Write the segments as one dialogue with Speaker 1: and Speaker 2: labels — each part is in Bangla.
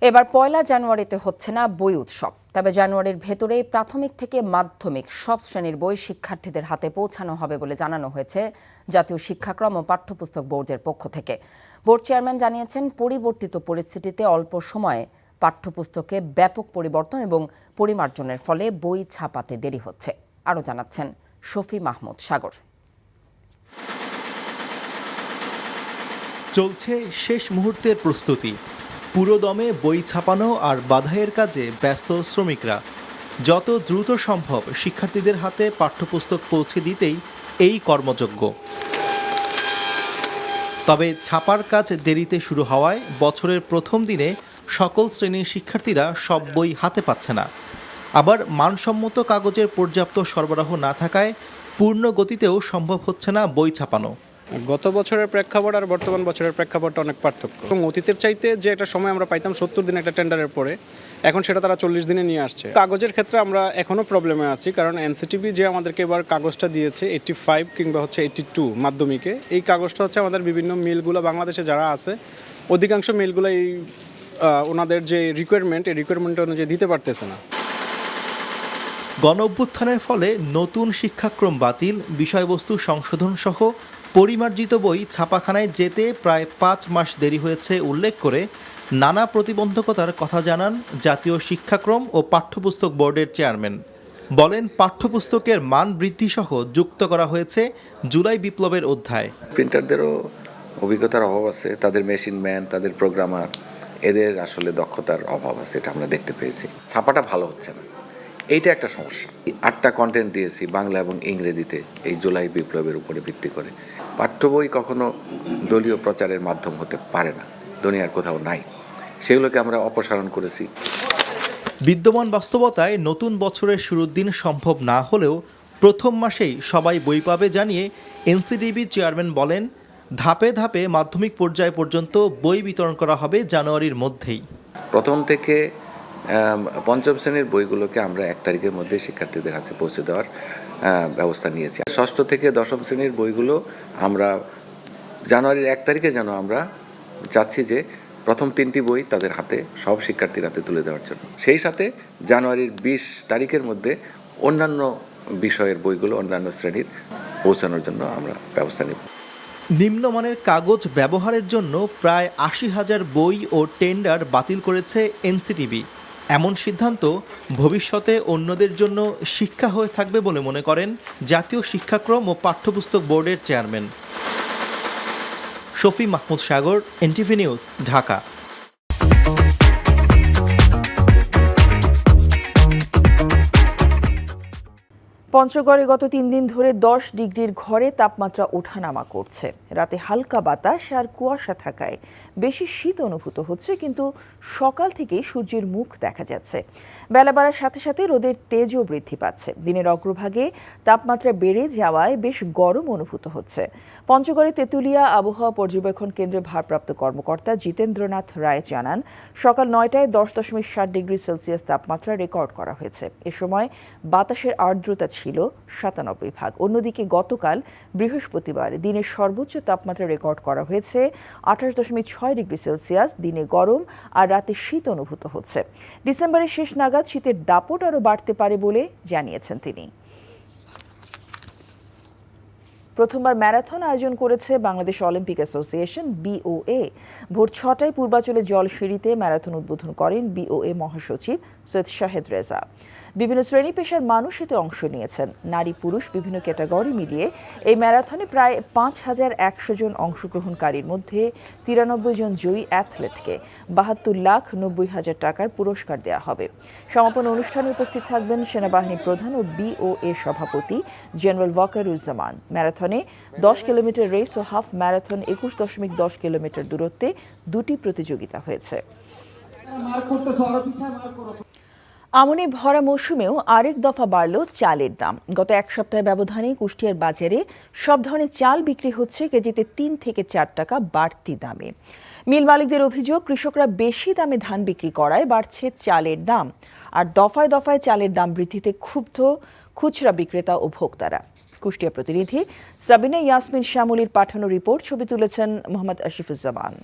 Speaker 1: এবার পয়লা জানুয়ারিতে হচ্ছে না বই উৎসব, তবে জানুয়ারির ভেতরেই প্রাথমিক থেকে মাধ্যমিক সব শ্রেণীর বই শিক্ষার্থীদের হাতে পৌঁছানো হবে বলে জানানো হয়েছে জাতীয় শিক্ষাক্রম ও পাঠ্যপুস্তক বোর্ডের পক্ষ থেকে। বোর্ড চেয়ারম্যান জানিয়েছেন, পরিবর্তিত পরিস্থিতিতে অল্প সময়ে পাঠ্যপুস্তকে ব্যাপক পরিবর্তন এবং পরিমার্জনের ফলে বই ছাপাতে দেরি হচ্ছে। আরও জানাচ্ছেন শফি মাহমুদ সাগর।
Speaker 2: চলছে শেষ মুহূর্তের প্রস্তুতি। পুরোদমে বই ছাপানো আর বাধাইয়ের কাজে ব্যস্ত শ্রমিকরা। যত দ্রুত সম্ভব শিক্ষার্থীদের হাতে পাঠ্যপুস্তক পৌঁছে দিতেই এই কর্মযজ্ঞ। তবে ছাপার কাজ দেরিতে শুরু হওয়ায় বছরের প্রথম দিনে সকল শ্রেণীর শিক্ষার্থীরা সব বই হাতে পাচ্ছে না। আবার মানসম্মত কাগজের পর্যাপ্ত সরবরাহ না থাকায় পূর্ণ গতিতেও সম্ভব হচ্ছে না বই ছাপানো।
Speaker 3: গত বছরের প্রেক্ষাপট আর বর্তমান বছরের প্রেক্ষাপটটা অনেক পার্থক্য, এবং অতীতের চাইতে যে একটা সময় আমরা পাইতাম 70 দিন একটা টেন্ডারের পরে, এখন সেটা তারা 40 দিনে নিয়ে আসছে। কাগজের ক্ষেত্রে আমরা এখনও প্রবলেমে আছি, কারণ এনসিটিভি যে আমাদেরকে এবার কাগজটা দিয়েছে 85 কিংবা 82 মাধ্যমিকে, এই কাগজটা হচ্ছে আমাদের বিভিন্ন মিলগুলো বাংলাদেশে যারা আছে অধিকাংশ মিলগুলো এই ওনাদের যে রিকোয়ারমেন্ট, এই রিকোয়ারমেন্ট অনুযায়ী দিতে পারতেছে না।
Speaker 2: গণঅভ্যুত্থানের ফলে নতুন শিক্ষাক্রম বাতিল, বিষয়বস্তু সংশোধন সহ পরিমার্জিত বই ছাপাখানায় যেতে প্রায় 5 মাস দেরি হয়েছে উল্লেখ করে নানা প্রতিবন্ধকতার কথা জানান জাতীয় শিক্ষাক্রম ও পাঠ্যপুস্তক বোর্ডের চেয়ারম্যান। বলেন, পাঠ্যপুস্তকের মান বৃদ্ধি সহ যুক্ত করা হয়েছে জুলাই বিপ্লবের অধ্যায়।
Speaker 4: প্রিন্টারদেরও অভিজ্ঞতার অভাব আছে, তাদের মেশিন ম্যান, তাদের প্রোগ্রামার, এদের আসলে দক্ষতার অভাব আছে, এটা আমরা দেখতে পেয়েছি। ছাপাটা ভালো হচ্ছে না, এইটা একটা সমস্যা। 8টা কন্টেন্ট দিয়েছি বাংলা এবং ইংরেজিতে এই জুলাই বিপ্লবের উপরে ভিত্তি করে। পাঠ্য বই কখনো দলীয় প্রচারের মাধ্যম হতে পারে না, দুনিয়ার কোথাও নাই, সেগুলোকে আমরা অপসারণ করেছি।
Speaker 2: বিদ্যমান বাস্তবতায় নতুন বছরের শুরুর দিন সম্ভব না হলেও প্রথম মাসেই সবাই বই পাবে জানিয়ে এনসিটিবি চেয়ারম্যান বলেন, ধাপে ধাপে মাধ্যমিক পর্যায় পর্যন্ত বই বিতরণ করা হবে জানুয়ারির মধ্যেই।
Speaker 4: প্রথম থেকে পঞ্চম শ্রেণীর বইগুলোকে আমরা 1 তারিখের মধ্যে শিক্ষার্থীদের হাতে পৌঁছে দেওয়ার ব্যবস্থা নিয়েছি। ষষ্ঠ থেকে দশম শ্রেণীর বইগুলো আমরা জানুয়ারির 1 তারিখে যেন আমরা চাচ্ছি যে প্রথম 3টি বই তাদের হাতে, সব শিক্ষার্থীর হাতে তুলে দেওয়ার জন্য। সেই সাথে জানুয়ারির 20 তারিখের মধ্যে অন্যান্য বিষয়ের বইগুলো অন্যান্য শ্রেণীর পৌঁছানোর জন্য আমরা ব্যবস্থা নেব।
Speaker 2: নিম্নমানের কাগজ ব্যবহারের জন্য প্রায় 80,000 বই ও টেন্ডার বাতিল করেছে এনসিটিবি। এমন সিদ্ধান্ত ভবিষ্যতে অন্যদের জন্য শিক্ষা হয়ে থাকবে বলে মনে করেন জাতীয় শিক্ষাক্রম ও পাঠ্যপুস্তক বোর্ডের চেয়ারম্যান। শফি মাহমুদ সাগর, এনটিভি নিউজ, ঢাকা।
Speaker 5: পঞ্চগড়ে গত 3 দিন ধরে 10 ডিগ্রির ঘরে তাপমাত্রা ওঠানামা করছে। রাতে হালকা বাতাস আর কুয়াশা থাকায় বেশি শীত অনুভূত হচ্ছে, কিন্তু সকাল থেকেই সূর্যের মুখ দেখা যাচ্ছে। বেলা বাড়ার সাথে সাথে রোদের তেজও বৃদ্ধি পাচ্ছে। দিনের অগ্রভাগে তাপমাত্রা বেড়ে যাওয়ায় বেশ গরম অনুভূত হচ্ছে। পঞ্চগড়ে তেঁতুলিয়া আবহাওয়া পর্যবেক্ষণ কেন্দ্রের ভারপ্রাপ্ত কর্মকর্তা জিতেন্দ্রনাথ রায় জানান, সকাল 9টায় 10.7 ডিগ্রি সেলসিয়াস তাপমাত্রা রেকর্ড করা হয়েছে। এ সময় বাতাসের আর্দ্রতা ছিল 97%। অন্যদিকে গতকাল বৃহস্পতিবার দিনের সর্বোচ্চ তাপমাত্রা রেকর্ড করা হয়েছে 28.6 ডিগ্রি সেলসিয়াস। দিনে গরম আর রাতে শীত অনুভূত হচ্ছে। ডিসেম্বরের শেষ নাগাদ শীতের দাপট আরও বাড়তে পারে বলে জানিয়েছেন তিনি। প্রথমবার ম্যারাথন আয়োজন করেছে বাংলাদেশ অলিম্পিক অ্যাসোসিয়েশন, BOA। ভোর 6টায় পূর্বাচলের জলসিঁড়িতে ম্যারাথন উদ্বোধন করেন BOA মহাসচিব সৈয়দ শাহেদ রেজা। বিভিন্ন শ্রেণী পেশার মানুষ এতে অংশ নিয়েছেন। নারী পুরুষ বিভিন্ন ক্যাটাগরি মিলিয়ে এই ম্যারাথনে প্রায় 5,100 জন অংশগ্রহণকারীর মধ্যে 93 জন জয়ী অ্যাথলেটকে 72,90,000 টাকার পুরস্কার দেওয়া হবে। সমাপন অনুষ্ঠানে উপস্থিত থাকবেন সেনাবাহিনী প্রধান ও BOA সভাপতি জেনারেল ওয়াকারুজ্জামান। ম্যারাথনে 10 কিলোমিটার রেস ও হাফ ম্যারাথন 21.10 কিলোমিটার দূরত্বে 2টি প্রতিযোগিতা হয়েছে। আমনে ভরা মৌসুমেও আরেক দফা বাড়ল চালের দাম। গত এক সপ্তাহের ব্যবধানে কুষ্টিয়ার বাজারে সব ধরনের চাল বিক্রি হচ্ছে কেজিতে 3 থেকে 4 টাকা বাড়তি দামে। মিল মালিকদের অভিযোগ, কৃষকরা বেশি দামে ধান বিক্রি করায় বাড়ছে চালের দাম। আর দফায় দফায় চালের দাম বৃদ্ধিতে ক্ষুব্ধ খুচরা বিক্রেতা ও ভোক্তারা। কুষ্টিয়া প্রতিনিধি সাবিনা ইয়াসমিন শ্যামলীর পাঠানো রিপোর্ট, ছবি তুলেছেন মোহাম্মদ আশিফুজ্জামান।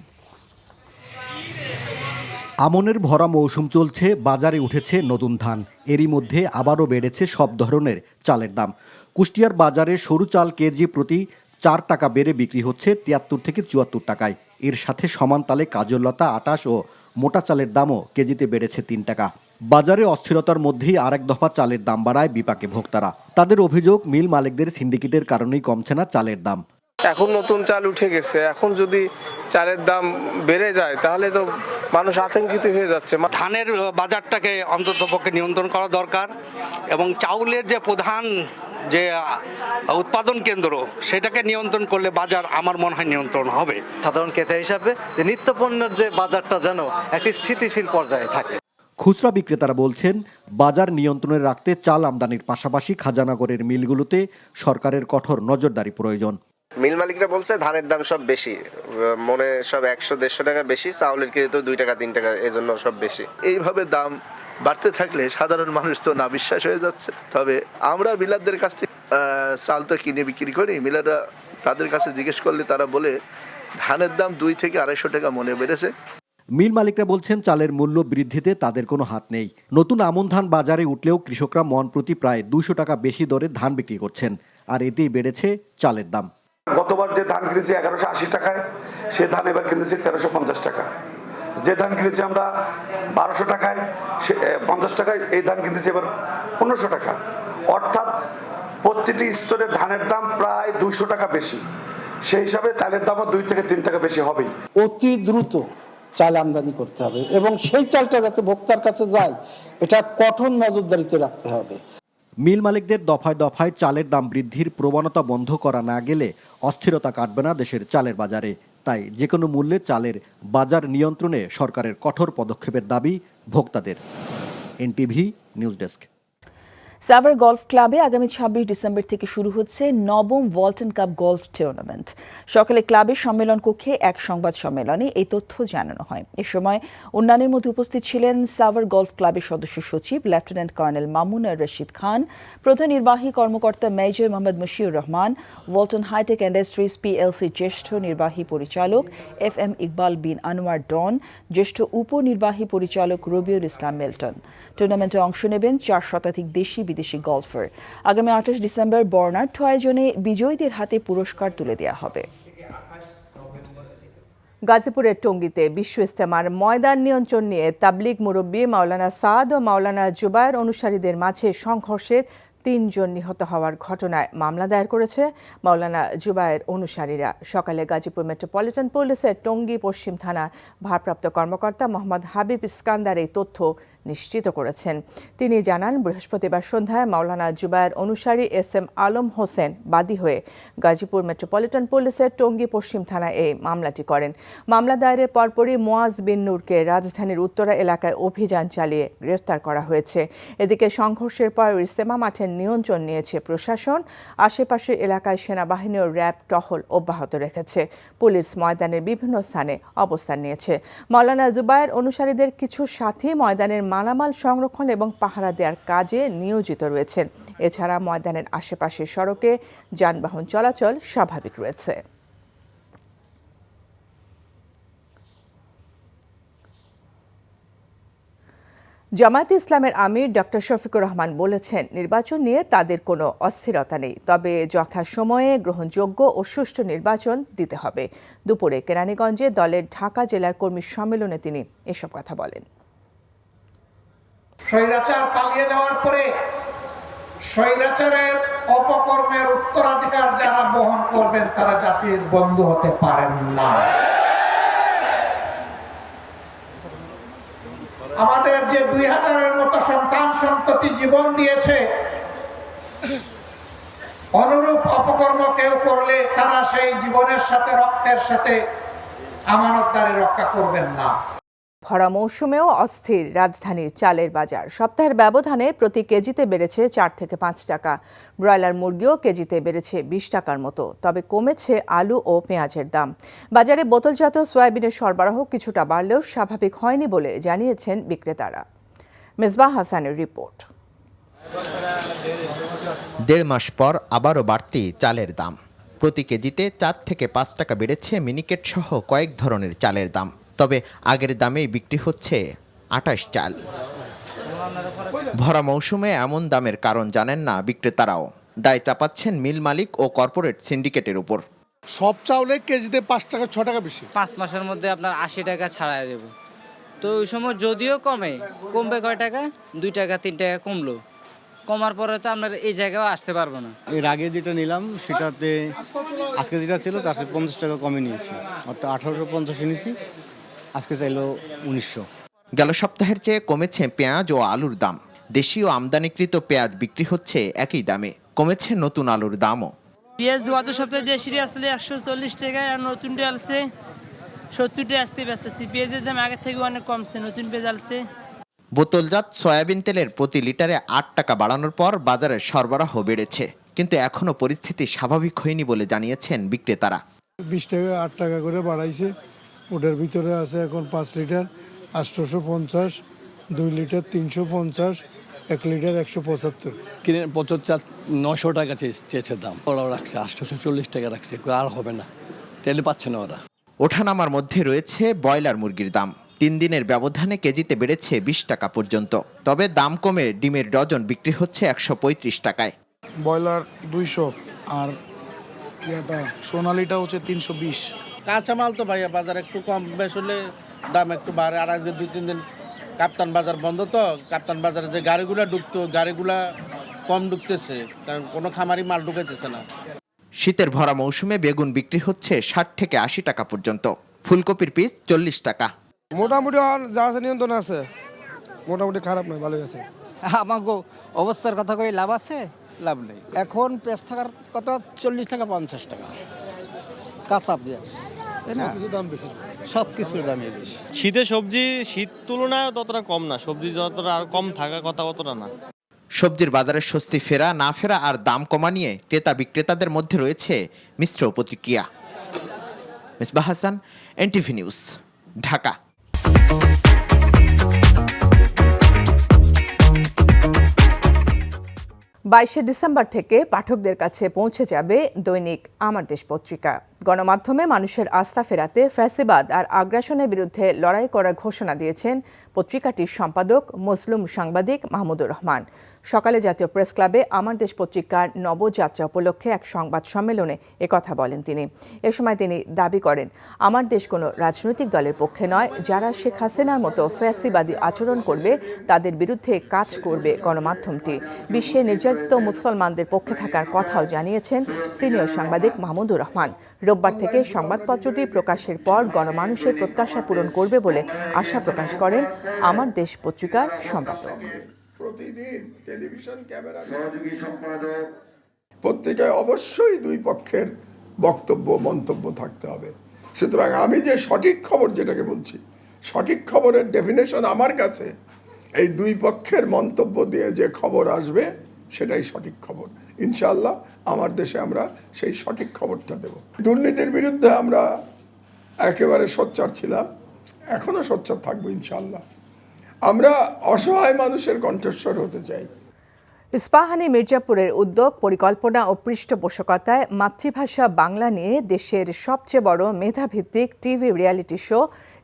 Speaker 6: আমনের ভরা মৌসুম চলছে, বাজারে উঠেছে নতুন ধান। এরই মধ্যে আবারও বেড়েছে সব ধরনের চালের দাম। কুষ্টিয়ার বাজারে সরু চাল কেজি প্রতি 4 টাকা বেড়ে বিক্রি হচ্ছে 73 থেকে 74 টাকায়। এর সাথে সমান তালে কাজললতা, আটাশ ও মোটা চালের দামও কেজিতে বেড়েছে 3 টাকা। বাজারে অস্থিরতার মধ্যেই আরেক দফা চালের দাম বাড়ায় বিপাকে ভোক্তারা। তাদের অভিযোগ, মিল মালিকদের সিন্ডিকেটের কারণেই কমছে না চালের দাম।
Speaker 7: এখন নতুন চাল উঠে গেছে, এখন যদি চালের দাম বেড়ে যায় তাহলে তো মানুষ আতঙ্কিত হয়ে যাচ্ছে।
Speaker 8: ধানের বাজারটাকে অন্ততপক্ষে নিয়ন্ত্রণ করা দরকার এবং চাউলের যে প্রধান যে উৎপাদন কেন্দ্র সেটাকে নিয়ন্ত্রণ করলে বাজার আমার মনে হয় নিয়ন্ত্রণ হবে।
Speaker 9: সাধারণ ক্রেতা হিসাবে যে নিত্যপণ্যের যে বাজারটা যেন একটি স্থিতিশীল পর্যায়ে থাকে।
Speaker 6: খুচরা বিক্রেতারা বলছেন, বাজার নিয়ন্ত্রণে রাখতে চাল আমদানির পাশাপাশি খাজানাগরের মিলগুলোতে সরকারের কঠোর নজরদারি প্রয়োজন।
Speaker 10: মিল মালিকরা বলছে ধানের দাম সব বেশি, মনে সব 100-150 টাকা বেশি, চাউলের কেজি তো 2 টাকা 3 টাকা, এজন্য সব বেশি।
Speaker 11: এইভাবে দাম বাড়তে থাকলে সাধারণ মানুষ তো না বিশ্বাস হয়ে যাচ্ছে। তবে আমরা মিলারদের কাছ থেকে চাল তো কিনে বিক্রি করি, মিলাররা তাদের কাছে জিজ্ঞেস করলে তারা বলে ধানের দাম 2 থেকে 250 টাকা মনে বেড়েছে।
Speaker 6: মিল মালিকরা বলছেন, চালের মূল্য বৃদ্ধিতে তাদের কোনো হাত নেই। নতুন আমন ধান বাজারে উঠলেও কৃষকরা মন প্রতি প্রায় 200 টাকা বেশি দরে ধান বিক্রি করছেন, আর এতেই বেড়েছে চালের দাম।
Speaker 12: গতবার যে ধান কিনেছি 1180 টাকায়, সে ধান এবার কিনেছি 1350 টাকা। যে ধান কিনেছি আমরা 1200 টাকায়, 50 টাকায় এই ধান কিনেছি এবার 1500 টাকা। অর্থাৎ প্রতিটি স্তরে ধানের দাম প্রায় 200 টাকা বেশি। সেই হিসাবে চালের দামও 2 থেকে 3 টাকা বেশি হবেই।
Speaker 13: অতি দ্রুত চাল আমদানি করতে হবে এবং সেই চালটা যাতে ভোক্তার কাছে যায় এটা কঠোর নজরদারিতে রাখতে হবে।
Speaker 6: মিল মালিকদের দফায় দফায় চালের দাম বৃদ্ধির প্রবণতা বন্ধ করা না গেলে অস্থিরতা কাটবে না দেশের চালের বাজারে। তাই যে কোনো মূল্যে চালের বাজার নিয়ন্ত্রণে সরকারের কঠোর পদক্ষেপের দাবি ভোক্তাদের। NTV news desk.
Speaker 5: Savar golf ক্লাবে আগামী 26 ডিসেম্বর থেকে শুরু হচ্ছে 9ম ওয়ালটন কাপ গলফ টুর্নামেন্ট। সকালে ক্লাবের সম্মেলন কক্ষে এক সংবাদ সম্মেলনে এই তথ্য জানানো হয়। এ সময় অন্যান্যের মধ্যে উপস্থিত ছিলেন সাভার গলফ ক্লাবের সদস্য সচিব লেফটেন্যান্ট কর্নেল মামুন রশিদ খান, প্রধান নির্বাহী কর্মকর্তা major Mohammad Mushiur Rahman, Walton hitech industries PLC জ্যেষ্ঠ নির্বাহী পরিচালক FM ইকবাল বিন আনোয়ার ডন, জ্যেষ্ঠ উপনির্বাহী পরিচালক রবিউল ইসলাম মিল্টন। টুর্নামেন্টে অংশ নেবেন 4 শতাধিক দেশি বিদেশি গলফার। আগামী 28 ডিসেম্বর বর্ণাঢ্য আয়োজনে বিজয়ীদের হাতে পুরস্কার তুলে দেওয়া হবে। গাজীপুরের টঙ্গীতে বিশ্ব ইজতেমার ময়দান নিয়ন্ত্রণ নিয়ে তাবলিগ মুরব্বী মাওলানা সাদ ও মাওলানা জুবায়ের অনুসারীদের মাঝে সংঘর্ষে 3 জন নিহত হওয়ার ঘটনায় মামলা দায়ের করেছে মাওলানা জুবায়ের অনুসারীরা। সকালে গাজীপুর মেট্রোপলিটন পুলিশের টঙ্গী পশ্চিম থানার ভারপ্রাপ্ত কর্মকর্তা মোহাম্মদ হাবিব ইস্কান্দার এই তথ্য নিশ্চিত করেছেন। তিনি জানান, বৃহস্পতিবার সন্ধ্যায় মাওলানা জুবায়ের অনুসারী SM আলম হোসেন বাদী হয়ে গাজীপুর মেট্রোপলিটন পুলিশের টঙ্গী পশ্চিম থানায় এই মামলাটি করেন। মামলা দায়েরের পরপরই মুয়াজ বিন নূরকে রাজধানীর উত্তরা এলাকায় অভিযান চালিয়ে গ্রেফতার করা হয়েছে। এদিকে সংঘর্ষের পর ইজতেমা মাঠের নিয়ন্ত্রণ নিয়েছে প্রশাসন। আশেপাশের এলাকায় সেনাবাহিনী ও র্যাব টহল অব্যাহত রেখেছে। পুলিশ ময়দানের বিভিন্ন স্থানে অবস্থান নিয়েছে। মাওলানা জুবায়ের অনুসারীদের কিছু সাথী ময়দানের মালামাল সংরক্ষণ এবং পাহারা দেওয়ার কাজে নিয়োজিত রয়েছেন। এছাড়া ময়দানের আশেপাশের সড়কে যানবাহন চলাচল স্বাভাবিক রয়েছে। জামায়াতে ইসলামের আমির ডক্টর শফিকুর রহমান বলেছেন, নির্বাচন নিয়ে তাদের কোনো অস্থিরতা নেই, তবে যথাসময়ে গ্রহণযোগ্য ও সুষ্ঠু নির্বাচন দিতে হবে। দুপুরে কেরানীগঞ্জে দলের ঢাকা জেলার কর্মী সম্মেলনে তিনি এসব কথা বলেন।
Speaker 14: স্বৈরাচার পালিয়ে যাওয়ার পরে স্বৈরাচারের অপকর্মের উত্তরাধিকার যারা বহন করবেন তারা জাতির বন্ধু হতে পারেন না। আমাদের যে 2000-এর মতো সন্তান সন্ততি জীবন দিয়েছে, অনুরূপ অপকর্ম কেউ করলে তারা সেই জীবনের সাথে রক্তের সাথে আমানতদারি রক্ষা করবেন না।
Speaker 5: ভরা মৌসুমেও অস্থির রাজধানীর চালের বাজার। সপ্তাহের ব্যবধানে প্রতি কেজিতে বেড়েছে 4 থেকে 5 টাকা। ব্রয়লার মুরগিও কেজিতে বেড়েছে 20 টাকার মতো। তবে কমেছে আলু ও পেঁয়াজের দাম। বাজারে বোতলজাত সয়াবিনের সরবরাহ কিছুটা বাড়লেও স্বাভাবিক হয়নি বলে জানিয়েছেন বিক্রেতারা। মেজবাহ হাসানের রিপোর্ট।
Speaker 15: 1.5 মাস পর আবারও বাড়তি চালের দাম। প্রতি কেজিতে 4 থেকে 5 টাকা বেড়েছে মিনিকেট সহ কয়েক ধরনের চালের দাম। তবে আগের দামেই বিক্রি হচ্ছে 28 চাল। ভরা মৌসুমে এমন দামের কারণ জানেন না বিক্রেতারাও, দায় চাপাচ্ছেন মিল মালিক ও কর্পোরেট সিন্ডিকেটের উপর।
Speaker 16: সব চাউলে কেজিতে 5 টাকা 6 টাকা বেশি।
Speaker 17: 5 মাসের মধ্যে আপনার 80 টাকা ছাড়াই দেব, তো ওই সময় যদিও কমবে কয় টাকা, 2 টাকা 3 টাকা কমলো, কমার পরে তো আপনার এই জায়গাও আসতে পারবো না।
Speaker 18: এর আগে যেটা নিলাম সেটাতে আজকে যেটা ছিল তার 50 টাকা কমে নিয়েছি, অর্থাৎ 1850 নিয়েছি, আজকে চাইলো 1900।
Speaker 15: গেল সপ্তাহের চেয়ে কমেছে পেঁয়াজ ও আলুর দাম। দেশীয় আমদানিকৃত পেঁয়াজ বিক্রি হচ্ছে একই দামে, কমেছে নতুন আলুর দামও।
Speaker 19: পেঁয়াজ গত সপ্তাহে দেশি আসলে 140 টাকা, আর নতুনটা আসছে 70 টাকা আসছে বেচতেছি। পেঁয়াজের দাম আগের থেকে অনেক কমছে, নতুন পেঁয়াজ আসছে।
Speaker 15: বোতলজাত সয়াবিন তেলের প্রতি লিটারে 8 টাকা বাড়ানোর পর বাজারে সরবরাহ বেড়েছে, কিন্তু এখনো পরিস্থিতি স্বাভাবিক হয়নি বলে জানিয়েছেন বিক্রেতারা।
Speaker 16: 20 টাকা 8 টাকা করে বাড়াইছে, ওটার ভিতরে আছে এখন 5 লিটার 850, 2 লিটার 350, 1 লিটার 175।
Speaker 18: কিনে 900 টাকা চেয়েছে দাম, ওরাও রাখছে 840 টাকা রাখছে, আর হবে না, তেল পাচ্ছে না ওরা।
Speaker 15: ওঠানামার মধ্যে রয়েছে ব্রয়লার মুরগির দাম। 3 দিনের ব্যবধানে কেজিতে বেড়েছে 20 টাকা পর্যন্ত, তবে দাম কমে ডিমের ডজন বিক্রি হচ্ছে 135 টাকায়।
Speaker 16: ব্রয়লার 200 আর সোনালিটা হচ্ছে 320।
Speaker 18: কাঁচামাল তো ভাইয়া বাজার একটু কম বেশ হলে দাম একটু বাড়ে, আর আজকে 2-3 দিন কাপ্তান বাজার বন্ধ, তো কাপ্তান বাজারে যে গাড়িগুলা ঢুকতো গাড়িগুলা কম ঢুকতেছে, কারণ কোনো খামারি মাল ঢুকাইতেছে না।
Speaker 15: শীতের ভরা মৌসুমে বেগুন বিক্রি হচ্ছে 60 থেকে 80 টাকা পর্যন্ত, ফুলকপির পিস 40 টাকা।
Speaker 16: মোটামুটি আর যা আছে নিয়ন্ত্রণ আছে, মোটামুটি খারাপ নয়, ভালোই আছে।
Speaker 17: আমাকে অবস্থার কথা কই লাভ আছে, লাভ নেই। এখন পেঁয়াজ থাকার কথা 40 টাকা 50 টাকা, কাঁচা পেঁয়াজ, তাই না?
Speaker 16: দাম বেশি,
Speaker 17: সব কিছুর দামই বেশি।
Speaker 18: শীতে সবজি শীত তুলনায় ততটা কম না, সবজি যতটা আর কম থাকা কথা অতটা না।
Speaker 15: সবজির বাজারে স্বস্তি ফেরা না ফেরা আর দাম কমা নিয়ে ক্রেতা বিক্রেতাদের মধ্যে রয়েছে মিশ্র প্রতিক্রিয়া। Misbah Hasan, NTV news, Dhaka.
Speaker 5: 22 December থেকে পাঠকদের কাছে পৌঁছে যাবে দৈনিক আমার দেশ পত্রিকা। গণমাধ্যমে মানুষের আস্থা ফেরাতে ফ্যাসিবাদ আর আগ্রাসনের বিরুদ্ধে লড়াই করার ঘোষণা দিয়েছেন পত্রিকাটির সম্পাদক মজলুম সাংবাদিক মাহমুদুর রহমান। সকালে জাতীয় প্রেস ক্লাবে আমার দেশ পত্রিকার নবযাত্রা উপলক্ষে এক সংবাদ সম্মেলনে একথা বলেন তিনি। এ সময় তিনি দাবি করেন, আমার দেশ কোনো রাজনৈতিক দলের পক্ষে নয়, যারা শেখ হাসিনার মতো ফ্যাসিবাদী আচরণ করবে তাদের বিরুদ্ধে কাজ করবে গণমাধ্যমটি। বিশ্বে নির্যাতিত মুসলমানদের পক্ষে থাকার কথাও জানিয়েছেন সিনিয়র সাংবাদিক মাহমুদুর রহমান। রোববার থেকে সংবাদপত্রটি প্রকাশের পর গণমানুষের প্রত্যাশা পূরণ করবে বলে আশা প্রকাশ করেন আমার দেশ পত্রিকার সম্পাদক।
Speaker 12: প্রতিদিন টেলিভিশন ক্যামেরা সহযোগী সম্পাদক পত্রিকায় অবশ্যই দুই পক্ষের বক্তব্য মন্তব্য থাকতে হবে। সুতরাং আমি যে সঠিক খবর যেটাকে বলছি, সঠিক খবরের ডেফিনেশন আমার কাছে এই দুই পক্ষের মন্তব্য দিয়ে যে খবর আসবে সেটাই সঠিক খবর। ইনশাআল্লাহ আমার দেশে আমরা সেই সঠিক খবরটা দেব। দুর্নীতির বিরুদ্ধে আমরা একেবারে সোচ্চার ছিলাম, এখনো সোচ্চার থাকবো ইনশাআল্লাহ। আমরা অসহায় মানুষের কণ্ঠস্বর হতে চাই।
Speaker 5: ইস্পাহানি মির্জাপুরের উদ্যোগ, পরিকল্পনা ও পৃষ্ঠপোষকতায় মাতৃভাষা বাংলা নিয়ে দেশের সবচেয়ে বড় মেধাভিত্তিক TV reality show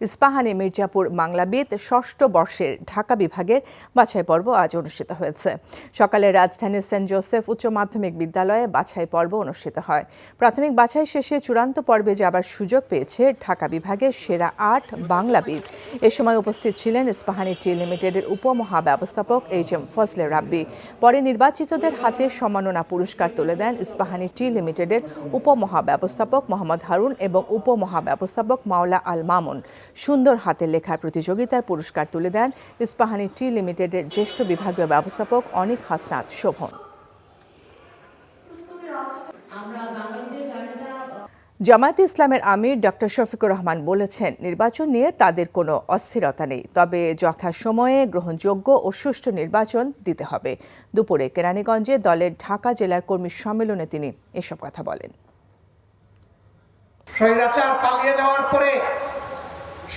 Speaker 5: Ispahani Mirzapur Banglabid ষষ্ঠ বর্ষের ঢাকা বিভাগের বাছাই পর্ব আজ অনুষ্ঠিত হয়েছে। সকালে রাজধানীর সেন্ট জোসেফ উচ্চ মাধ্যমিক বিদ্যালয়ে বাছাই পর্ব অনুষ্ঠিত হয়। প্রাথমিক বাছাই শেষে চূড়ান্ত পর্বে যাবার সুযোগ পেয়েছে ঢাকা বিভাগের সেরা 8 বাংলাবিদ। এ সময় উপস্থিত ছিলেন ইস্পাহানি টি লিমিটেডের উপমহাব্যবস্থাপক এইচ.এম. ফজলে রাব্বি। পরে নির্বাচিতদের হাতে সম্মাননা পুরস্কার তুলে দেন ইস্পাহানি টি লিমিটেডের উপমহাব্যবস্থাপক মোহাম্মদ হারুন এবং উপমহাব্যবস্থাপক মাওলা আল মামুন। সুন্দর হাতের লেখার প্রতিযোগিতার পুরস্কার তুলে দেন ইস্পাহানি টি লিমিটেডের জ্যেষ্ঠ বিভাগীয় ব্যবস্থাপক অনিক হাসনাত শোভন। জামায়াতে ইসলামের আমির ডক্টর শফিকুর রহমান বলেছেন, নির্বাচন নিয়ে তাদের কোনো অস্থিরতা নেই, তবে যথাসময়ে গ্রহণযোগ্য ও সুষ্ঠু নির্বাচন দিতে হবে। দুপুরে কেরানীগঞ্জে দলের ঢাকা জেলার কর্মী সম্মেলনে তিনি এসব কথা বলেন।
Speaker 14: স্বৈরাচার পালিয়ে যাওয়ার পরে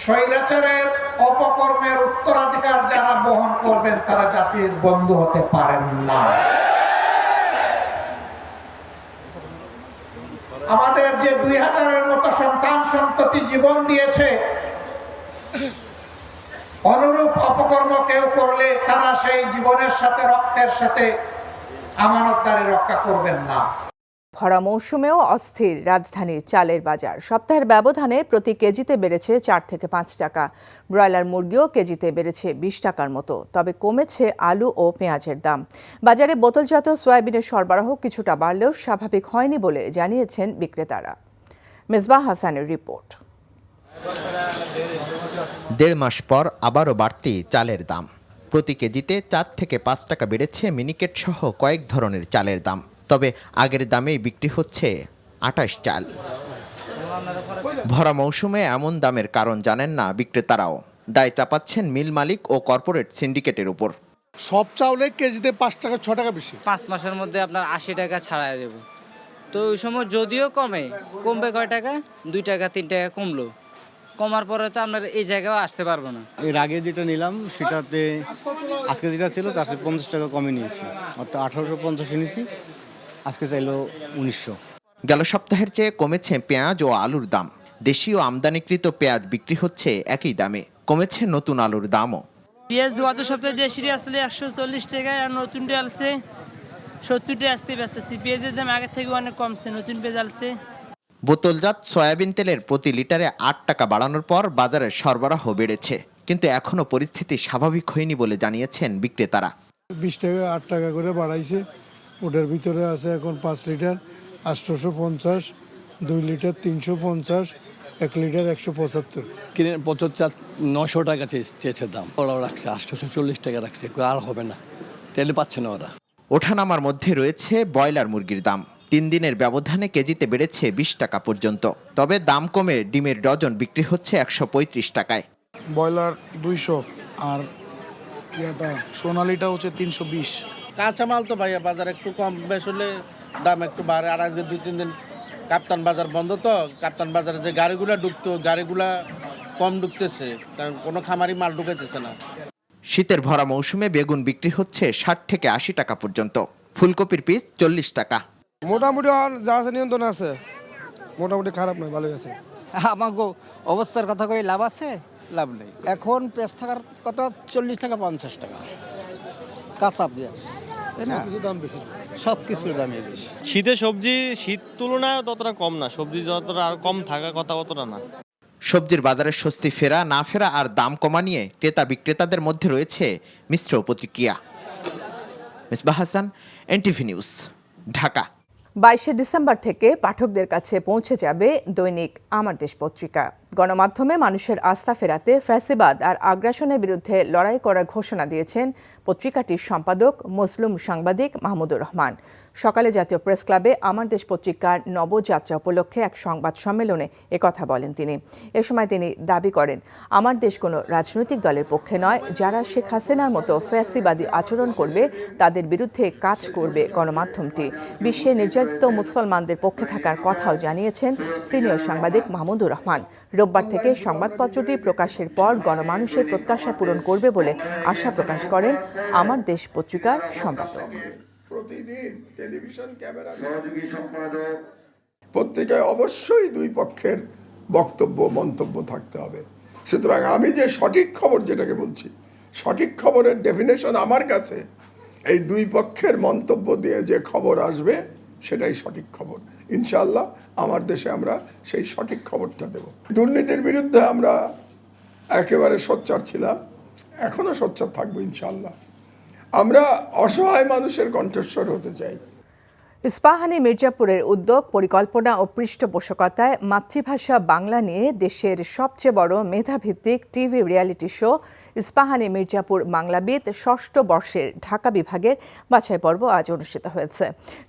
Speaker 14: স্বৈরাচারের অপকর্মের উত্তরাধিকার যারা বহন করবেন তারা জাতির বন্ধু হতে পারেন না। আমাদের যে 2000-এর মতো সন্তান সন্ততি জীবন দিয়েছে, অনুরূপ অপকর্ম কেউ করলে তারা সেই জীবনের সাথে রক্তের সাথে আমানতদারি রক্ষা করবেন না।
Speaker 5: ভরা মৌসুমেও অস্থির রাজধানীর চালের বাজার। সপ্তাহের ব্যবধানে প্রতি কেজিতে বেড়েছে 4 থেকে 5 টাকা। ব্রয়লার মুরগিও কেজিতে বেড়েছে 20 টাকার মতো। তবে কমেছে আলু ও পেঁয়াজের দাম। বাজারে বোতলজাত সয়াবিনের সরবরাহ কিছুটা বাড়লেও স্বাভাবিক হয়নি বলে জানিয়েছেন বিক্রেতারা। মেজবাহ হাসানের রিপোর্ট।
Speaker 15: 1.5 মাস পর আবারও বাড়তি চালের দাম। প্রতি কেজিতে 4 থেকে 5 টাকা বেড়েছে মিনিকেট সহ কয়েক ধরনের চালের দাম। তবে আগের দামেই বিক্রি হচ্ছে 28 চাল। ভরা মৌসুমে এমন দামের কারণ জানেন না বিক্রেতারাও। দায় চাপাচ্ছেন মিল মালিক ও কর্পোরেট সিন্ডিকেটের উপর।
Speaker 16: সব চাউলে কেজিতে 5 টাকা 6 টাকা বেশি।
Speaker 17: 5 মাসের মধ্যে আপনার 80 টাকা ছাড়াই দেব। তো ওই সময় যদিও কমবে কয় টাকা, 2 টাকা 3 টাকা কমলো। কমার পরে তো আপনার এই জায়গায় আসতে পারবো না।
Speaker 20: এর আগে যেটা নিলাম সেটাতে আজকে যেটা ছিল তার 50 টাকা কমে নিয়েছি, অর্থাৎ 1850 নিয়েছি, আজকে চাইলো 1900।
Speaker 15: গেল সপ্তাহের চেয়ে কমেছে পেঁয়াজ ও আলুর দাম। দেশীয় আমদানিকৃত পেঁয়াজ বিক্রি হচ্ছে একই দামে। কমেছে নতুন আলুর দামও।
Speaker 19: পেঁয়াজ গত সপ্তাহে দেশি আসলে 140 টাকায়, আর নতুন আসছে 70 টাকা আজকে বেচতেছি। পেঁয়াজের দাম আগের থেকে অনেক কমছে, নতুন পেঁয়াজ আসছে।
Speaker 15: বোতলজাত সয়াবিন তেলের প্রতি লিটারে 8 টাকা বাড়ানোর পর বাজারে সরবরাহ বেড়েছে, কিন্তু এখনো পরিস্থিতি স্বাভাবিক হয়নি বলে জানিয়েছেন বিক্রেতারা।
Speaker 16: 20 টাকা 8 টাকা করে বাড়াইছে। ওটার ভিতরে আছে এখন 5 লিটার 850, 2 লিটার 350, 1 লিটার 175।
Speaker 20: কিনে 75 900 টাকা চেয়েছে দাম, ওরাও রাখছে 840 টাকা রাখছে, আর হবে না, তেলে পাচ্ছে না ওরা।
Speaker 15: ওঠানামার মধ্যে রয়েছে ব্রয়লার মুরগির দাম। 3 দিনের ব্যবধানে কেজিতে বেড়েছে 20 টাকা পর্যন্ত। তবে দাম কমে ডিমের ডজন বিক্রি হচ্ছে 135 টাকায়।
Speaker 16: ব্রয়লার 200 আর সোনালিটা হচ্ছে 320।
Speaker 18: কাঁচামাল তো ভাইয়া বাজার একটু কম বেশ হলে দাম একটু বাড়ে। আর আজকে 2-3 দিন কাপ্তান বাজার বন্ধ, তো কাপ্তান বাজারে যে গাড়িগুলা ঢুকতো গাড়িগুলা কম ঢুকতেছে, কারণ কোনো খামারি মাল ঢুকাইতেছে না।
Speaker 15: শীতের ভরা মৌসুমে বেগুন বিক্রি হচ্ছে 60 থেকে 80 টাকা পর্যন্ত। ফুলকপির পিস 40 টাকা।
Speaker 16: মোটামুটি আর যা আছে নিয়ন্ত্রণ আছে, মোটামুটি খারাপ নয়, ভালোই আছে।
Speaker 13: আমাকে অবস্থার কথা কই লাভ আছে? লাভ নেই। এখন পেঁয়াজ থাকার কথা 40 টাকা 50 টাকা কাঁচা পেঁয়াজ, তাই না?
Speaker 16: দাম বেশি,
Speaker 13: সব কিছুর দামই বেশি।
Speaker 20: শীতে সবজি শীত তুলনায় ততটা কম না, সবজি যতটা আর কম থাকা কথা অতটা না।
Speaker 15: সবজির বাজারে স্বস্তি ফেরা না ফেরা আর দাম কমা নিয়ে ক্রেতা বিক্রেতাদের মধ্যে রয়েছে মিশ্র প্রতিক্রিয়া। Mezbah Hasan, NTV news, Dhaka.
Speaker 5: 22শে ডিসেম্বর থেকে পাঠকদের কাছে পৌঁছে যাবে দৈনিক আমার দেশ পত্রিকা। গণমাধ্যমে মানুষের আস্থা ফেরাতে ফ্যাসিবাদ আর আগ্রাসনের বিরুদ্ধে লড়াই করার ঘোষণা দিয়েছেন পত্রিকাটির সম্পাদক মজলুম সাংবাদিক মাহমুদুর রহমান। সকালে জাতীয় প্রেস ক্লাবে আমার দেশ পত্রিকার নবযাত্রা উপলক্ষে এক সংবাদ সম্মেলনে একথা বলেন তিনি। এ সময় তিনি দাবি করেন, আমার দেশ কোনো রাজনৈতিক দলের পক্ষে নয়। যারা শেখ হাসিনার মতো ফ্যাসিবাদী আচরণ করবে তাদের বিরুদ্ধে কাজ করবে গণমাধ্যমটি। বিশ্বে নির্যাতিত মুসলমানদের পক্ষে থাকার কথাও জানিয়েছেন সিনিয়র সাংবাদিক মাহমুদুর রহমান। রোববার থেকে সংবাদপত্রটি প্রকাশের পর গণমানুষের প্রত্যাশা পূরণ করবে বলে আশা প্রকাশ করেন আমার দেশ পত্রিকার সম্পাদক।
Speaker 16: প্রতিদিন টেলিভিশন ক্যামেরা পত্রিকায় অবশ্যই দুই পক্ষের বক্তব্য মন্তব্য থাকতে হবে। সুতরাং আমি যে সঠিক খবর যেটাকে বলছি, সঠিক খবরের ডেফিনেশন আমার কাছে এই দুই পক্ষের মন্তব্য দিয়ে যে খবর আসবে সেটাই সঠিক খবর। ইনশাআল্লাহ আমার দেশে আমরা সেই সঠিক খবরটা দেব। দুর্নীতির বিরুদ্ধে আমরা একেবারে সোচ্চার ছিলাম, এখনো সোচ্চার থাকবো ইনশাআল্লাহ। আমরা অসহায় মানুষের কণ্ঠস্বর হতে চাই।
Speaker 5: ইস্পাহানি মির্জাপুরের উদ্যোগ, পরিকল্পনা ও পৃষ্ঠপোষকতায় মাতৃভাষা বাংলা নিয়ে দেশের সবচেয়ে বড় মেধাভিত্তিক TV reality show Ispahani Mirzapur Banglabid ষষ্ঠ বর্ষের ঢাকা বিভাগের বাছাই পর্ব আজ অনুষ্ঠিত হয়েছে।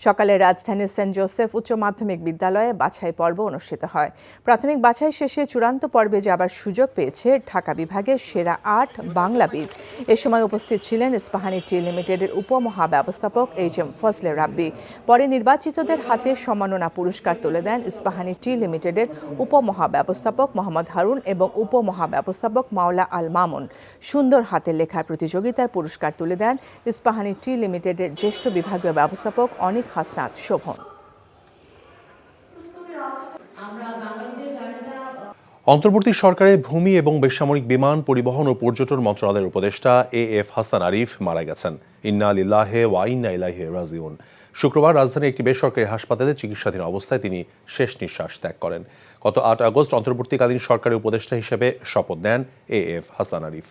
Speaker 5: সকালে রাজধানীর সেন্ট জোসেফ উচ্চ মাধ্যমিক বিদ্যালয়ে বাছাই পর্ব অনুষ্ঠিত হয়। প্রাথমিক বাছাই শেষে চূড়ান্ত পর্বে যাবার সুযোগ পেয়েছে ঢাকা বিভাগের সেরা 8 বাংলাবিদ। এ সময় উপস্থিত ছিলেন ইস্পাহানি টি লিমিটেডের উপমহাব্যবস্থাপক এইচ.এম. ফজলে রাব্বি। পরে নির্বাচিতদের হাতে সম্মাননা পুরস্কার তুলে দেন ইস্পাহানি টি লিমিটেডের উপমহাব্যবস্থাপক মোহাম্মদ হারুন এবং উপমহাব্যবস্থাপক মাওলা আল মামুন। সুন্দর হাতের লেখার প্রতিযোগিতার পুরস্কার তুলে দেন ইস্পাহানি টি লিমিটেডের জ্যেষ্ঠ বিভাগীয় ব্যবস্থাপক অনিক হাসনাত শোভন।
Speaker 21: অন্তর্বর্তী সরকারের ভূমি এবং বেসামরিক বিমান পরিবহন ও পর্যটন মন্ত্রণালয়ের উপদেষ্টা এএফ হাসান আরিফ মারা গেছেন। ইন্না লিল্লাহি ওয়া ইন্না ইলাইহি রাজিউন। শুক্রবার রাজধানীর একটি বেসরকারি হাসপাতালে চিকিৎসাধীন অবস্থায় তিনি শেষ নিঃশ্বাস ত্যাগ করেন। গত 8 আগস্ট অন্তর্বর্তীকালীন সরকারের উপদেষ্টা হিসেবে শপথ নেন এএফ হাসান আরিফ।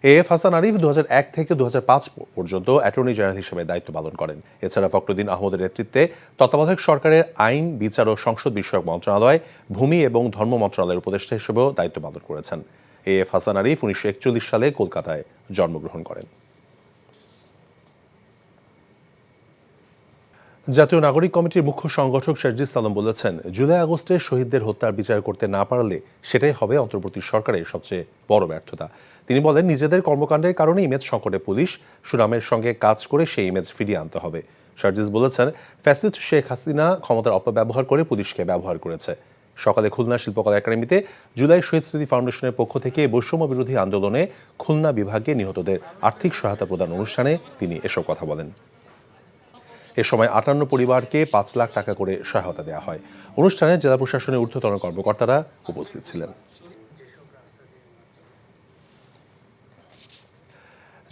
Speaker 21: এএফ হাসান আরিফ 2001 থেকে 2005 পর্যন্ত অ্যাটর্নি জেনারেল হিসেবে দায়িত্ব পালন করেন। এছাড়া ফখরুদ্দিন আহমদের নেতৃত্বে তত্ত্বাবধায়ক সরকারের আইন, বিচার ও সংসদ বিষয়ক মন্ত্রণালয়, ভূমি এবং ধর্ম মন্ত্রণালয়ের উপদেষ্টা হিসেবেও দায়িত্ব পালন করেছেন। এএফ হাসান আরিফ 1941 সালে কলকাতায় জন্মগ্রহণ করেন। জাতীয় নাগরিক কমিটির মুখ্য সংগঠক শারজিস আলম বলেছেন, জুলাই আগস্টে শহীদদের হত্যার বিচার করতে না পারলে সেটাই হবে অন্তর্বর্তী সরকারের সবচেয়ে বড় ব্যর্থতা। তিনি বলেন, নিজেদের কর্মকাণ্ডের কারণে ইমেজ সংকটে পুলিশ, সুনামের সঙ্গে কাজ করে সেই ইমেজ ফিরিয়ে আনতে হবে। শারজিস বলেছেন, ফ্যাসিস্ট শেখ হাসিনা ক্ষমতার অপব্যবহার করে পুলিশকে ব্যবহার করেছে। সকালে খুলনা শিল্পকলা একাডেমিতে জুলাই শহীদ স্মৃতি ফাউন্ডেশনের পক্ষ থেকে বৈষম্য বিরোধী আন্দোলনে খুলনা বিভাগে নিহতদের আর্থিক সহায়তা প্রদান অনুষ্ঠানে তিনি এসব কথা বলেন। এ সময় 58 পরিবারকে 5 লাখ টাকা করে সহায়তা দেওয়া হয়। অনুষ্ঠানে জেলা প্রশাসনের ঊর্ধ্বতন কর্মকর্তারা উপস্থিত ছিলেন।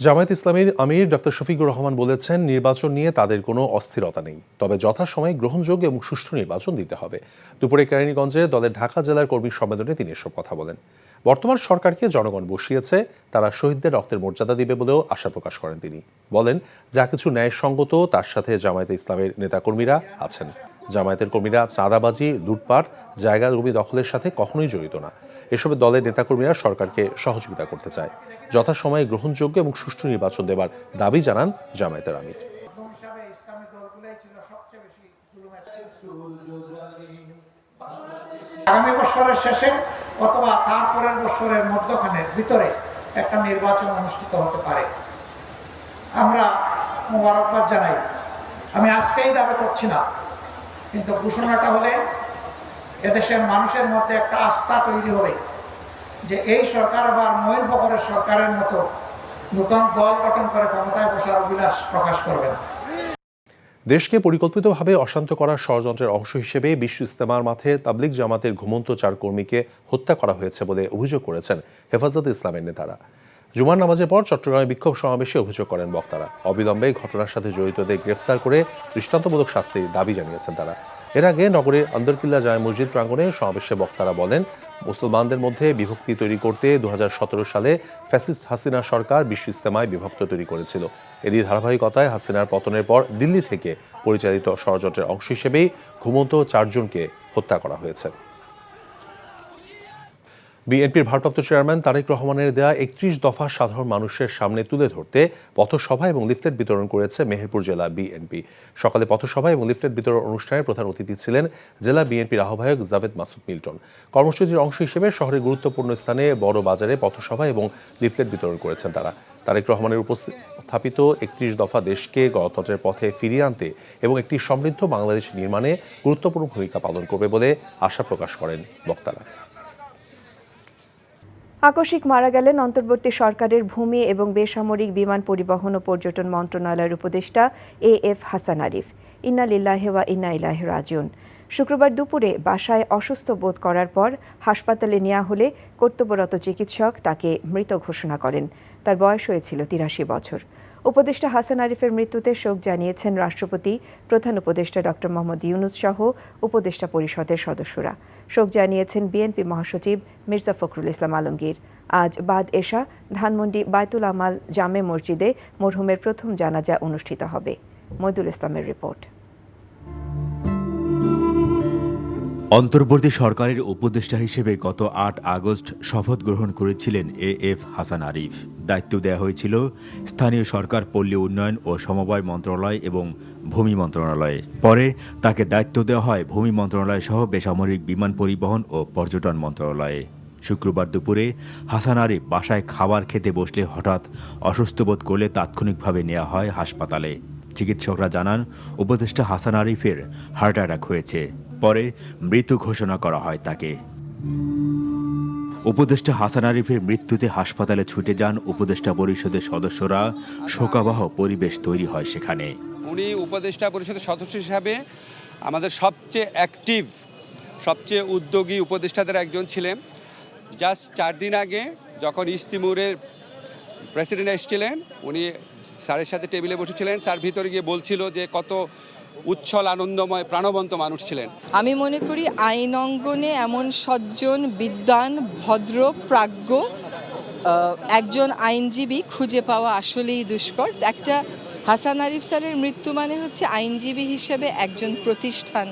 Speaker 21: জামায়াত ইসলামীর আমির ডক্টর শফিকুর রহমান বলেছেন, নির্বাচন নিয়ে তাদের কোনো অস্থিরতা নেই, তবে যথাসময়ে গ্রহণযোগ্য এবং সুষ্ঠু নির্বাচন দিতে হবে। দুপুরে কেরানীগঞ্জে দলের ঢাকা জেলার কর্মী সম্মেলনে তিনি এসব কথা বলেন। বর্তমান সরকারকে জনগণ বসিয়েছে, তারা শহীদদের রক্তের মর্যাদা দিবে বলেও আশা প্রকাশ করেন তিনি। বলেন, যা কিছু ন্যায়সঙ্গত তার সাথে জামায়াতে ইসলামের নেতাকর্মীরা আছেন। জামায়াতের কর্মীরা চাঁদাবাজি, লুটপাট, জায়গা জমি দখলের সাথে কখনোই জড়িত না। এসবে দলের নেতাকর্মীরা সরকারকে সহযোগিতা করতে চায়। যথাসময়ে গ্রহণযোগ্য এবং সুষ্ঠু নির্বাচন দেবার দাবি জানান জামায়াতের আমির।
Speaker 14: আগামী বছরের শেষে অথবা তারপরের বছরের মধ্যখানের ভিতরে একটা নির্বাচন অনুষ্ঠিত হতে পারে। আমরা মোবারকবাদ জানাই। আমি আজকেই দাবি করছি না, কিন্তু ঘোষণাটা হলে এদেশের মানুষের মধ্যে একটা আস্থা তৈরি হবে যে এই সরকার আবার মহিল বকরের সরকারের মতো নতুন দল গঠন করে ক্ষমতায় বসার অভিলাষ প্রকাশ করবে না।
Speaker 21: দেশকে পরিকল্পিতভাবে অশান্ত করার ষড়যন্ত্রের অংশ হিসেবে বিশ্ব ইজতেমার মাঠে তাবলিগ জামাতের ঘুমন্ত 4 কর্মীকে হত্যা করা হয়েছে বলে অভিযোগ করেছেন হেফাজতে ইসলামের নেতারা। জুমার নামাজের পর চট্টগ্রামে বিক্ষোভ সমাবেশে অভিযোগ করেন বক্তারা। অবিলম্বে ঘটনার সাথে জড়িতদের গ্রেফতার করে দৃষ্টান্তমূলক শাস্তির দাবি জানিয়েছেন তারা। এর আগে নগরের আন্দরকিল্লা জামে মসজিদ প্রাঙ্গণে সমাবেশে বক্তারা বলেন, মুসলমানদের মধ্যে বিভক্তি তৈরি করতে 2017 সালে ফ্যাসিস্ট হাসিনা সরকার বিশ্ব ইজতেমায় বিভক্ত তৈরি করেছিল। এরই ধারাবাহিকতায় হাসিনার পতনের পর দিল্লি থেকে পরিচালিত ষড়যন্ত্রের অংশ হিসেবেই ঘুমন্ত 4 জনকে হত্যা করা হয়েছে। বিএনপির ভারপ্রাপ্ত চেয়ারম্যান তারেক রহমানের দেয়া 31 দফা সাধারণ মানুষের সামনে তুলে ধরতে পথসভা এবং লিফলেট বিতরণ করেছে মেহেরপুর জেলা বিএনপি। সকালে পথসভা এবং লিফলেট বিতরণ অনুষ্ঠানের প্রধান অতিথি ছিলেন জেলা বিএনপির আহ্বায়ক জাভেদ মাসুদ মিল্টন। কর্মসূচির অংশ হিসেবে শহরের গুরুত্বপূর্ণ স্থানে বড় বাজারে পথসভা এবং লিফলেট বিতরণ করেছেন তারা। তারেক রহমানের উপস্থাপিত 31 দফা দেশকে গণতন্ত্রের পথে ফিরিয়ে আনতে এবং একটি সমৃদ্ধ বাংলাদেশ নির্মাণে গুরুত্বপূর্ণ ভূমিকা পালন করবে বলে আশা প্রকাশ করেন বক্তারা।
Speaker 5: আকস্মিক মারা গেলেন অন্তর্বর্তী সরকারের ভূমি এবং বেসামরিক বিমান পরিবহন ও পর্যটন মন্ত্রণালয়ের উপদেষ্টা এএফ হাসান আরিফ। ইন্না লিল্লাহি ওয়া ইন্না ইলাইহি রাজিউন। শুক্রবার দুপুরে বাসায় অসুস্থ বোধ করার পর হাসপাতালে নেওয়া হলে কর্তব্যরত চিকিৎসক তাকে মৃত ঘোষণা করেন। তার বয়স হয়েছিল 83 বছর। উপদেষ্টা হাসান আরিফের মৃত্যুতে শোক জানিয়েছেন রাষ্ট্রপতি, প্রধান উপদেষ্টা ডক্টর মোহাম্মদ ইউনূস সহ উপদেষ্টা পরিষদের সদস্যরা। শোক জানিয়েছেন বিএনপি মহাসচিব মির্জা ফখরুল ইসলাম আলমগীর। আজ বাদ এশা ধানমন্ডি বায়তুল আমাল জামে মসজিদে মরহুমের প্রথম জানাজা অনুষ্ঠিত হবে। মইদুল ইসলামের রিপোর্ট।
Speaker 22: অন্তর্বর্তী সরকারের উপদেষ্টা হিসেবে গত 8 আগস্ট শপথ গ্রহণ করেছিলেন এএফ হাসান আরিফ। দায়িত্ব দেওয়া হয়েছিল স্থানীয় সরকার, পল্লী উন্নয়ন ও সমবায় মন্ত্রণালয় এবং ভূমি মন্ত্রণালয়ে। পরে তাকে দায়িত্ব দেওয়া হয় ভূমি মন্ত্রণালয় সহ বেসামরিক বিমান পরিবহন ও পর্যটন মন্ত্রণালয়ে। শুক্রবার দুপুরে হাসান আরিফ বাসায় খাবার খেতে বসলে হঠাৎ অসুস্থ বোধ করলে তাৎক্ষণিকভাবে নেওয়া হয় হাসপাতালে। চিকিৎসকরা জানান, উপদেষ্টা হাসান আরিফের হার্ট অ্যাটাক হয়েছে। পরে মৃত ঘোষণা করা হয় তাকে। উপদেষ্টা হাসান আরিফের মৃত্যুতে হাসপাতালে ছুটে যান উপদেষ্টা পরিষদের সদস্যরা। শোকাবহ পরিবেশ তৈরি হয় সেখানে।
Speaker 23: উনি উপদেষ্টা পরিষদের সদস্য হিসাবে আমাদের সবচেয়ে অ্যাক্টিভ, সবচেয়ে উদ্যোগী উপদেষ্টাদের একজন ছিলেন। জাস্ট 4 দিন আগে যখন ইস্তিমুরের প্রেসিডেন্ট এসেছিলেন, উনি স্যারের সাথে টেবিলে বসেছিলেন, স্যার ভিতরে গিয়ে বলছিল যে কত উচ্ছল আনন্দময় প্রাণবন্ত মানুষ ছিলেন।
Speaker 1: আমি মনে করি আইন অঙ্গনে এমন সজ্জন, বিদ্বান, ভদ্র, প্রাজ্ঞ একজন আইনজীবী খুঁজে পাওয়া আসলেই দুষ্কর। একটা হাসান আরিফ স্যারের মৃত্যু মানে হচ্ছে আইনজীবী হিসেবে একজন প্রতিষ্ঠান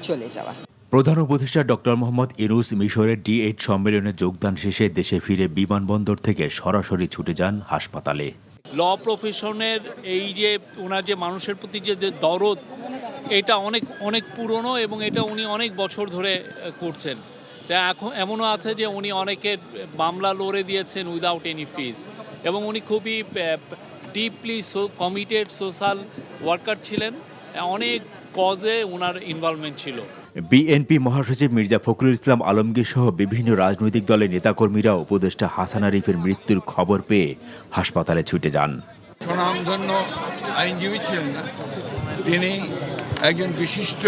Speaker 1: চলে যাওয়া।
Speaker 22: প্রধান উপদেষ্টা ডক্টর মোহাম্মদ ইউনূস মিশরের D8 সম্মেলনে যোগদান শেষে দেশে ফিরে বিমানবন্দর থেকে সরাসরি ছুটে যান হাসপাতালে।
Speaker 3: ল প্রফেশনের এই যে ওনার যে মানুষের প্রতি যে দরদ, এটা অনেক অনেক পুরনো এবং এটা উনি অনেক বছর ধরে করছেন। তা এখন এমনও আছে যে উনি অনেকের মামলা লড়ে দিয়েছেন উইদাউট এনি ফিস, এবং উনি খুবই ডিপলি কমিটেড সোশ্যাল ওয়ার্কার ছিলেন। অনেক কজে ওনার ইনভলভমেন্ট ছিল।
Speaker 22: বিএনপি মহাসচিব মির্জা ফখরুল ইসলাম আলমগীর সহ বিভিন্ন রাজনৈতিক দলের নেতাকর্মীরা উপদেষ্টা হাসান আরিফের মৃত্যুর খবর পেয়ে হাসপাতালে ছুটে যান।
Speaker 4: স্বনামধন্য আইনজীবী ছিলেন না, তিনি একজন বিশিষ্ট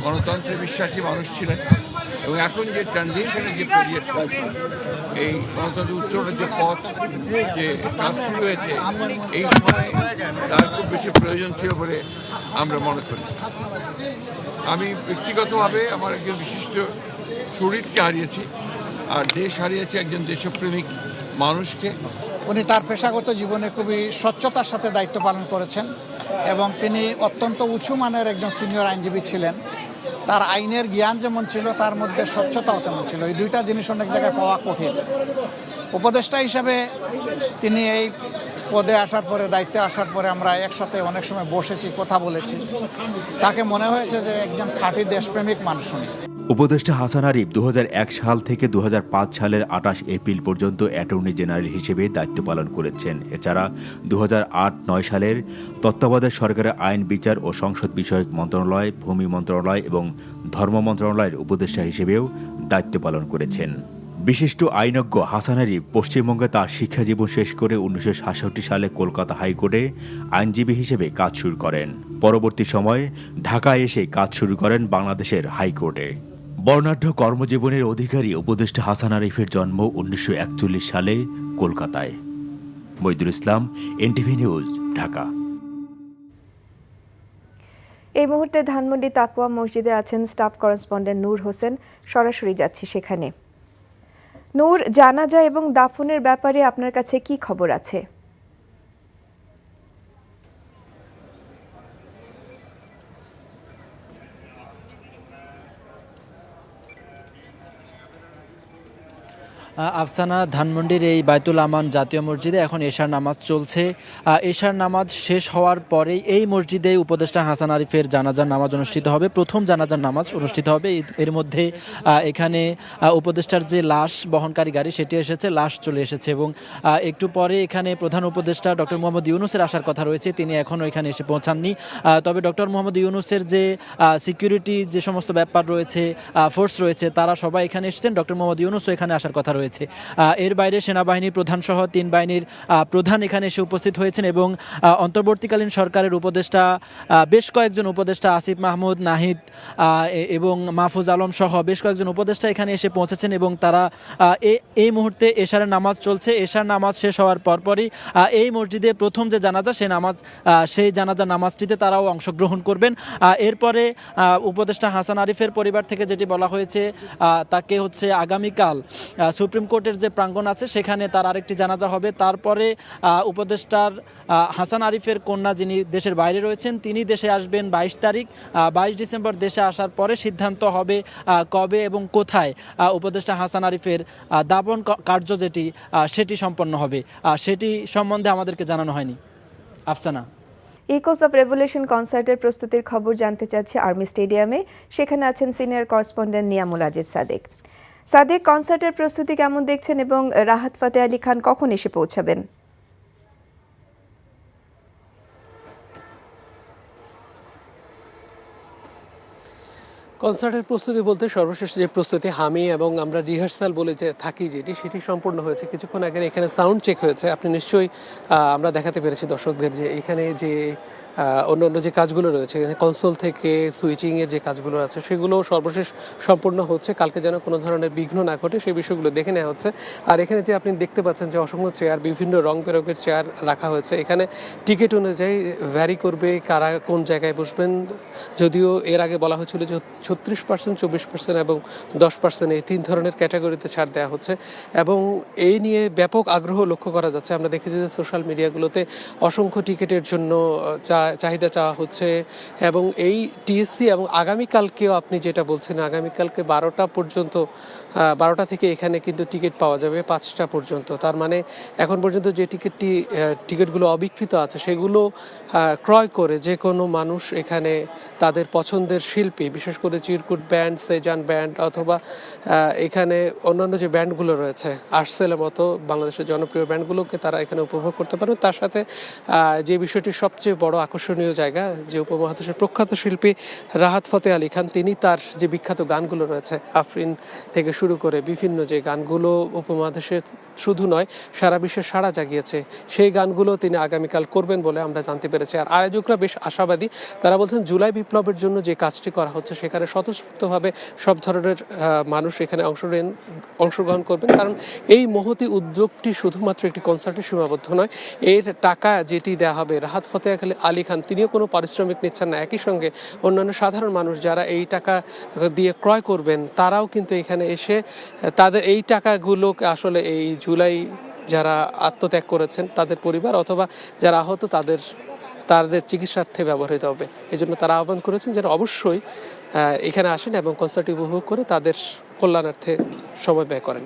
Speaker 4: গণতন্ত্রে বিশ্বাসী মানুষ ছিলেন, এবং এখন যে ট্রানজিশনের যে পিরিয়ডটা, এই গণতন্ত্র উত্তরণের যে পথ যে কাজ শুরু হয়েছে, এই সময় তার খুব বেশি প্রয়োজন ছিল বলে আমরা মনে করি। আমি ব্যক্তিগতভাবে আমার একজন বিশিষ্ট শহীদকে হারিয়েছি, আর দেশ হারিয়েছে একজন দেশপ্রেমিক মানুষকে।
Speaker 14: উনি তার পেশাগত জীবনে খুবই স্বচ্ছতার সাথে দায়িত্ব পালন করেছেন এবং তিনি অত্যন্ত উঁচু মানের একজন সিনিয়র আইনজীবী ছিলেন। তার আইনের জ্ঞান যেমন ছিল, তার মধ্যে স্বচ্ছতাও তেমন ছিল। এই দুইটা জিনিস অনেক জায়গায় পাওয়া কঠিন। উপদেষ্টা হিসাবে তিনি এই পদে আসার পরে, দায়িত্বে আসার পরে আমরা একসাথে অনেক সময় বসেছি, কথা বলেছি। তাকে মনে হয়েছে যে একজন খাঁটি দেশপ্রেমিক মানুষ উনি।
Speaker 22: উপদেষ্টা হাসান আরিফ 2001 সাল থেকে 2005 সালের 28 এপ্রিল পর্যন্ত অ্যাটর্নি জেনারেল হিসেবে দায়িত্ব পালন করেছেন। এছাড়া 2008-9 সালের তত্ত্বাবধায়ক সরকারের আইন, বিচার ও সংসদ বিষয়ক মন্ত্রণালয়, ভূমি মন্ত্রণালয় এবং ধর্ম মন্ত্রণালয়ের উপদেষ্টা হিসেবেও দায়িত্ব পালন করেছেন। বিশিষ্ট আইনজ্ঞ হাসান আরিফ পশ্চিমবঙ্গে তার শিক্ষাজীবন শেষ করে 1967 সালে কলকাতা হাইকোর্টে আইনজীবী হিসেবে কাজ শুরু করেন। পরবর্তী সময়ে ঢাকায় এসে কাজ শুরু করেন বাংলাদেশের হাইকোর্টে। বর্ণাঢ্য কর্মজীবনের অধিকারী উপদেষ্টা হাসান আরিফের জন্ম 1941 সালে কলকাতায়। মইদুল ইসলাম, NTV নিউজ, ঢাকা।
Speaker 24: এই মুহূর্তে ধানমন্ডি তাকওয়া মসজিদে আছেন স্টাফ করেসপন্ডেন্ট নূর হোসেন। সরাসরি যাচ্ছি সেখানে। নূর, জানাজা এবং দাফনের ব্যাপারে আপনার কাছে কি খবর আছে?
Speaker 25: আফসানা, ধানমন্ডির এই বায়তুল আমান জাতীয় মসজিদে এখন এশার নামাজ চলছে। এশার নামাজ শেষ হওয়ার পরেই এই মসজিদে উপদেষ্টা হাসান আরিফের জানাজার নামাজ অনুষ্ঠিত হবে। প্রথম জানাজার নামাজ অনুষ্ঠিত হবে। এর মধ্যে এখানে উপদেষ্টার যে লাশ বহনকারী গাড়ি সেটি এসেছে, লাশ চলে এসেছে, এবং একটু পরে এখানে প্রধান উপদেষ্টা ডক্টর মোহাম্মদ ইউনূসের আসার কথা রয়েছে। তিনি এখনও এখানে এসে পৌঁছাননি। তবে ডক্টর মোহাম্মদ ইউনূসের যে সিকিউরিটি যে সমস্ত ব্যাপার রয়েছে, ফোর্স রয়েছে, তারা সবাই এখানে এসেছেন। ডক্টর মোহাম্মদ ইউনূসও এখানে আসার কথা রয়েছে। এর বাইরে সেনাবাহিনীর প্রধান সহ 3 বাহিনীর প্রধান এখানে এসে উপস্থিত হয়েছেন, এবং অন্তর্বর্তীকালীন সরকারের উপদেষ্টা বেশ কয়েকজন উপদেষ্টা, আসিফ মাহমুদ, নাহিদ এবং মাহফুজ আলম সহ বেশ কয়েকজন উপদেষ্টা এখানে এসে পৌঁছেছেন, এবং তারা এই মুহূর্তে এশারের নামাজ চলছে। এশার নামাজ শেষ হওয়ার পরপরই এই মসজিদে প্রথম যে জানাজা, সেই জানাজা নামাজটিতে তারাও অংশগ্রহণ করবেন। এরপরে উপদেষ্টা হাসান আরিফের পরিবার থেকে যেটি বলা হয়েছে, তাকে হচ্ছে আগামীকাল সুপ্রিম কোর্টের যে প্রাঙ্গণ আছে সেখানে তার আরেকটি জানাজা হবে। তারপরে উপদেষ্টার হাসান আরিফের কন্যা, যিনি দেশের বাইরে রয়েছেন, তিনি দেশে আসবেন 22 তারিখ। 22 ডিসেম্বর দেশে আসার পরে সিদ্ধান্ত হবে কবে এবং কোথায় উপদেষ্টা হাসান আরিফের দাফন কার্য সেটি সম্পন্ন হবে। সেটি সম্বন্ধে আমাদেরকে জানানো হয়নি। আফসানা,
Speaker 24: ইকোস অফ রেভলিউশন কনসার্টের প্রস্তুতির খবর জানতে চাচ্ছি আর্মি স্টেডিয়ামে। সেখানে আছেন সিনিয়র করেসপন্ডেন্ট নিয়ামুল আজিজ সাদেক। সাদেক, কনসার্টের প্রস্তুতি কেমন দেখছেন এবং রাহাত ফাতে আলী খান কখন এসে পৌঁছাবেন?
Speaker 26: কনসার্টের প্রস্তুতি বলতে সর্বশেষ যে প্রস্তুতি আমি এবং আমরা রিহার্সাল বলে যে থাকি সেটি সম্পূর্ণ হয়েছে। কিছুক্ষণ আগে এখানে সাউন্ড চেক হয়েছে। আপনি নিশ্চয়ই আমরা দেখাতে পেরেছি দর্শকদের যে এখানে যে অন্যান্য যে কাজগুলো রয়েছে কনসোল থেকে সুইচিংয়ের যে কাজগুলো আছে সেগুলো সর্বশেষ সম্পূর্ণ হচ্ছে। কালকে যেন কোনো ধরনের বিঘ্ন না ঘটে সেই বিষয়গুলো দেখে নেওয়া হচ্ছে। আর এখানে যে আপনি দেখতে পাচ্ছেন যে অসংখ্য চেয়ার, বিভিন্ন রং বেরঙের চেয়ার রাখা হয়েছে। এখানে টিকিট অনুযায়ী ভ্যারি করবে কারা কোন জায়গায় বসবেন। যদিও এর আগে বলা হয়েছিল যে 36%, 24% এবং 10% এই 3 ধরনের ক্যাটাগরিতে ছাড় দেওয়া হচ্ছে এবং এই নিয়ে ব্যাপক আগ্রহ লক্ষ্য করা যাচ্ছে। আমরা দেখেছি যে সোশ্যাল মিডিয়াগুলোতে অসংখ্য টিকিটের জন্য চাহিদা চাওয়া হচ্ছে এবং এই টিএসসি এবং আগামীকালকেও আপনি যেটা বলছেন আগামীকালকে 12টা থেকে এখানে কিন্তু টিকিট পাওয়া যাবে 5টা পর্যন্ত। তার মানে এখন পর্যন্ত যে টিকিটগুলো অবিকৃত আছে সেগুলো ক্রয় করে যে কোনো মানুষ এখানে তাদের পছন্দের শিল্পী, বিশেষ করে চিরকুট ব্যান্ড, সেজান ব্যান্ড অথবা এখানে অন্যান্য যে ব্যান্ডগুলো রয়েছে আর্টসেলের মতো বাংলাদেশের জনপ্রিয় ব্যান্ডগুলোকে তারা এখানে উপভোগ করতে পারবে। তার সাথে যে বিষয়টি সবচেয়ে বড় আকর্ষণীয় জায়গা, যে উপমহাদেশের প্রখ্যাত শিল্পী রাহাত ফতেহ আলী খান, তিনি তার যে বিখ্যাত গানগুলো রয়েছে আফরিন থেকে শুরু করে বিভিন্ন যে গানগুলো উপমহাদেশে শুধু নয় সারা বিশ্বে সাড়া জাগিয়েছে, সেই গানগুলো তিনি আগামীকাল করবেন বলে আমরা জানতে পেরেছি। আর আয়োজকরা বেশ আশাবাদী। তারা বলছেন জুলাই বিপ্লবের জন্য যে কাজটি করা হচ্ছে সেখানে স্বতঃস্ফূর্তভাবে সব ধরনের মানুষ এখানে অংশগ্রহণ করবেন, কারণ এই মহতি উদ্যোগটি শুধুমাত্র একটি কনসার্টে সীমাবদ্ধ নয়। এর টাকা যেটি দেওয়া হবে, রাহাত ফতেহ আলী খান তিনিও কোনো পারিশ্রমিক নিচ্ছেন না। একই সঙ্গে অন্যান্য সাধারণ মানুষ যারা এই টাকা দিয়ে ক্রয় করবেন তারাও কিন্তু এখানে এসে তাদের এই টাকাগুলোকে আসলে এই জুলাই যারা আত্মত্যাগ করেছেন তাদের পরিবার অথবা যারা আহত তাদের চিকিৎসার্থে ব্যবহৃত হবে। এই জন্য তারা আহ্বান করেছেন যেন অবশ্যই এখানে আসেন এবং কনসার্টটি উপভোগ করে তাদের কল্যাণার্থে সময় ব্যয় করেন।